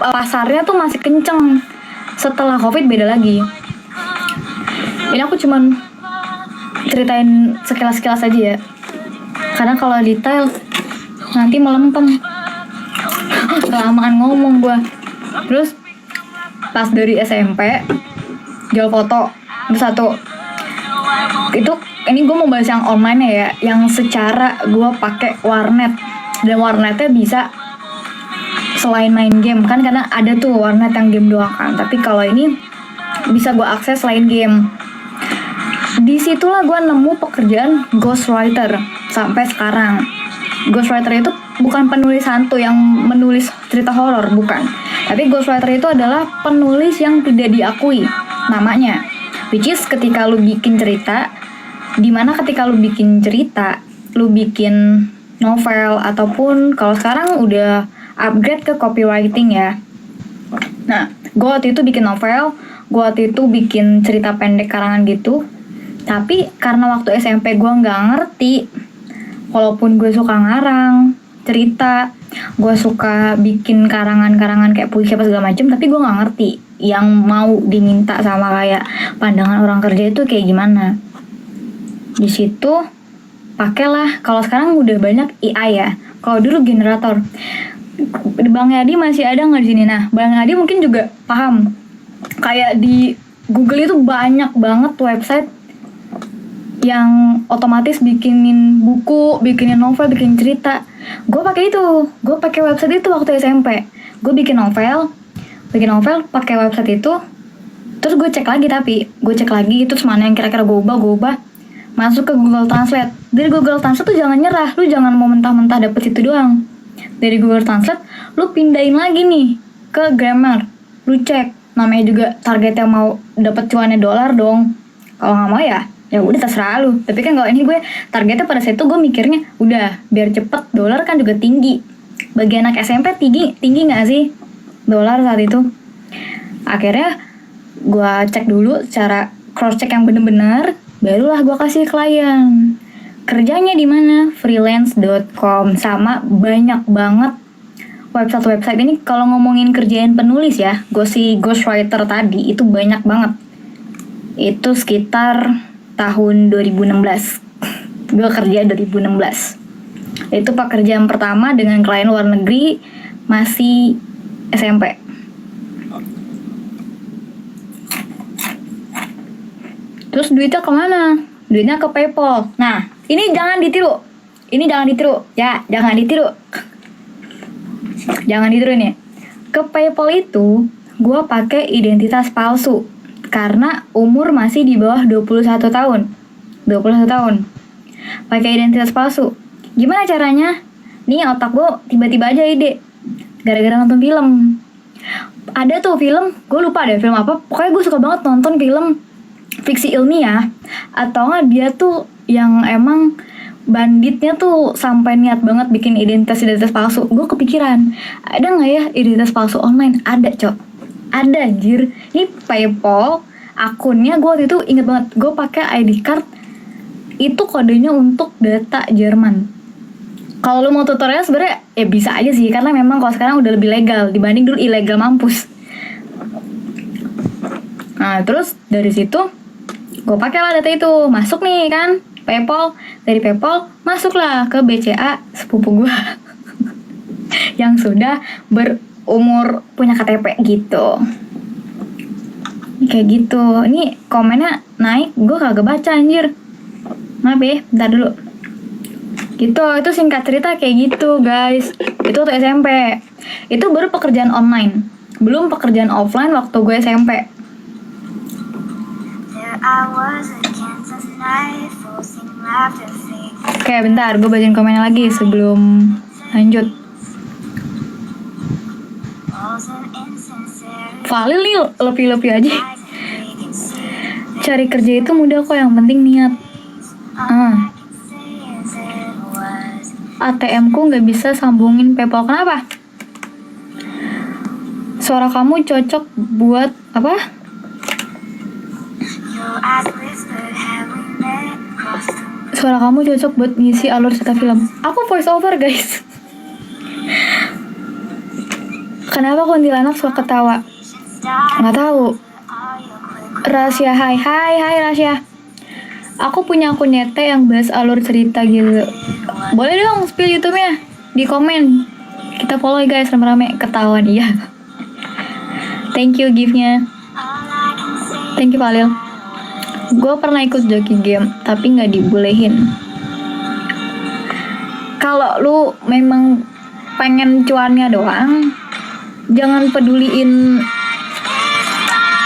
pasarnya tuh masih kenceng. Setelah COVID beda lagi. Ini aku cuman ceritain sekilas-sekilas aja ya, karena kalau detail nanti melempem. Kelamaan ngomong gua. Terus pas dari SMP jual foto itu satu. Itu ini gue mau bahas yang online ya, yang secara gue pakai warnet, dan warnetnya bisa selain main game kan, karena ada tuh warnet yang game doang kan, tapi kalau ini bisa gue akses selain game. Disitulah gue nemu pekerjaan ghostwriter sampai sekarang. Ghostwriter itu bukan penulis hantu yang menulis cerita horor, bukan, tapi ghostwriter itu adalah penulis yang tidak diakui namanya, which is ketika lu bikin cerita, dimana ketika lu bikin cerita, lu bikin novel, ataupun kalau sekarang udah upgrade ke copywriting ya. Nah, gue waktu itu bikin novel, gue waktu itu bikin cerita pendek karangan gitu. Tapi karena waktu SMP gue nggak ngerti, walaupun gue suka ngarang cerita, gue suka bikin karangan-karangan kayak puisi apa segala macam, tapi gue nggak ngerti yang mau diminta sama kayak pandangan orang kerja itu kayak gimana. Di situ pakailah, kalau sekarang udah banyak AI ya, kalau dulu generator. Bang Yadi masih ada nggak di sini? Nah, Bang Yadi mungkin juga paham. Kayak di Google itu banyak banget website yang otomatis bikinin buku, bikinin novel, bikin cerita. Gue pakai itu, gue pakai website itu waktu SMP. Gue bikin novel pakai website itu. Terus gue cek lagi, terus mana yang kira-kira gue ubah, masuk ke Google Translate. Dari Google Translate tuh jangan nyerah, lu jangan mau mentah-mentah dapet itu doang. Dari Google Translate, lu pindahin lagi nih ke grammar, lu cek. Namanya juga targetnya mau dapet cuannya dolar dong. Kalau nggak mau ya udah terserah lu. Tapi kan kalau ini gue targetnya pada saat itu gue mikirnya udah biar cepet, dolar kan juga tinggi. Bagi anak SMP tinggi nggak sih dolar saat itu? Akhirnya gue cek dulu secara cross check yang bener-bener, barulah gue kasih klien. Kerjanya di mana? Freelance.com, sama banyak banget website ini. Kalau ngomongin kerjaan penulis ya, ghostwriter tadi itu banyak banget. Itu sekitar tahun 2016. Gue kerja 2016. Itu pekerjaan pertama dengan klien luar negeri, masih SMP. Terus duitnya kemana? Duitnya ke PayPal. Nah, ini jangan ditiru. Ya, jangan ditiru. Jangan ditiru nih. Ke PayPal itu gue pakai identitas palsu karena umur masih di bawah 21 tahun. Pakai identitas palsu. Gimana caranya? Nih otak gue tiba-tiba aja ide. Gara-gara nonton film. Ada tuh film, gue lupa deh film apa. Pokoknya gue suka banget nonton film fiksi ilmiah, atau nggak dia tuh yang emang banditnya tuh sampai niat banget bikin identitas palsu. Gue kepikiran, ada nggak ya identitas palsu online? Ada, Cok. Ada, anjir. Ini PayPal akunnya gue waktu itu inget banget. Gue pakai ID card itu kodenya untuk data Jerman. Kalau lu mau tutorial sebenarnya ya bisa aja sih, karena memang kalau sekarang udah lebih legal dibanding dulu ilegal mampus. Nah, terus dari situ gue pakai lah data itu, masuk nih kan PayPal, dari PayPal masuklah ke BCA sepupu gue yang sudah berumur punya KTP gitu. Kayak gitu. Ini komennya naik, gue kagak baca anjir. Maaf ya, bentar dulu. Gitu, itu singkat cerita kayak gitu guys. Itu waktu SMP. Itu baru pekerjaan online, belum pekerjaan offline waktu gue SMP. Oke, bentar, gue bacain komennya lagi sebelum lanjut. Valil nih, lebih aja. Cari kerja itu mudah kok, yang penting niat. ATM ku nggak bisa sambungin PayPal, kenapa? Suara kamu cocok buat apa? Suara kamu cocok buat ngisi alur cerita film. Aku voice over guys. Kenapa kuntilanak suka ketawa? Nggak tahu. Rahasia, hai Rahasia. Aku punya akun nyete yang bahas alur cerita gitu. Boleh dong spill YouTube-nya di komen. Kita follow guys rame-rame, ketahuan iya. Thank you gift-nya. Thank you Palil. Gue pernah ikut joki game tapi nggak dibolehin. Kalau lu memang pengen cuannya doang, jangan peduliin.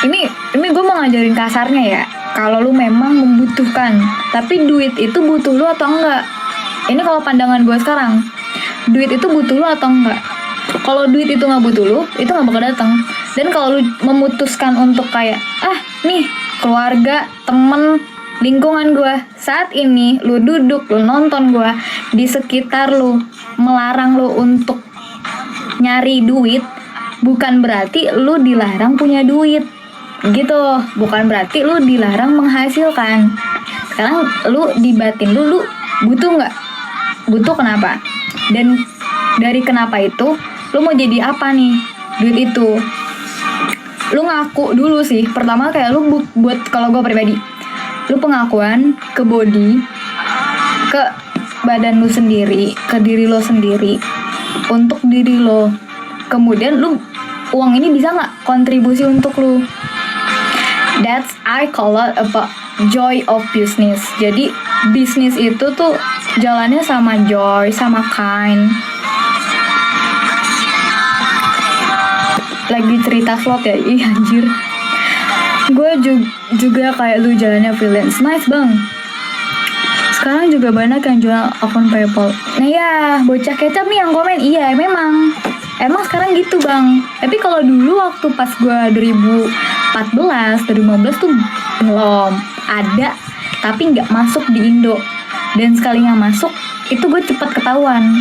Ini gue mau ngajarin kasarnya ya. Kalau lu memang membutuhkan, tapi duit itu butuh lu atau enggak? Ini kalau pandangan gue sekarang, duit itu butuh lu atau enggak? Kalau duit itu nggak butuh lu, itu nggak bakal datang. Dan kalau lu memutuskan untuk kayak, nih keluarga, temen, lingkungan gue saat ini, lu duduk, lu nonton gue di sekitar lu, melarang lu untuk nyari duit, bukan berarti lu dilarang punya duit. Gitu, bukan berarti lu dilarang menghasilkan. Sekarang lu di batin lu butuh nggak? Butuh kenapa? Dan dari kenapa itu lu mau jadi apa nih duit itu? Lu ngaku dulu sih. Pertama kayak lu buat, kalau gue pribadi, lu pengakuan ke body, ke badan lu sendiri, ke diri lo sendiri, untuk diri lo. Kemudian lu, uang ini bisa nggak kontribusi untuk lu? That's I call it about joy of business. Jadi bisnis itu tuh jalannya sama joy, sama kind. Lagi cerita slot ya, ih anjir. Gue juga kayak lu jalannya freelance. Nice bang. Sekarang juga banyak yang jual akun PayPal. Nah ya, bocah kecap nih yang komen. Iya memang sekarang gitu bang. Tapi kalau dulu waktu pas gue 2015 tuh belum ada, tapi nggak masuk di Indo. Dan sekalinya masuk, itu gue cepet ketahuan.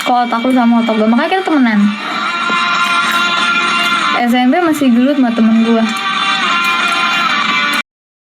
Kalau otak lu sama otak gue, makanya kita temenan. SMP masih gelut sama temen gue.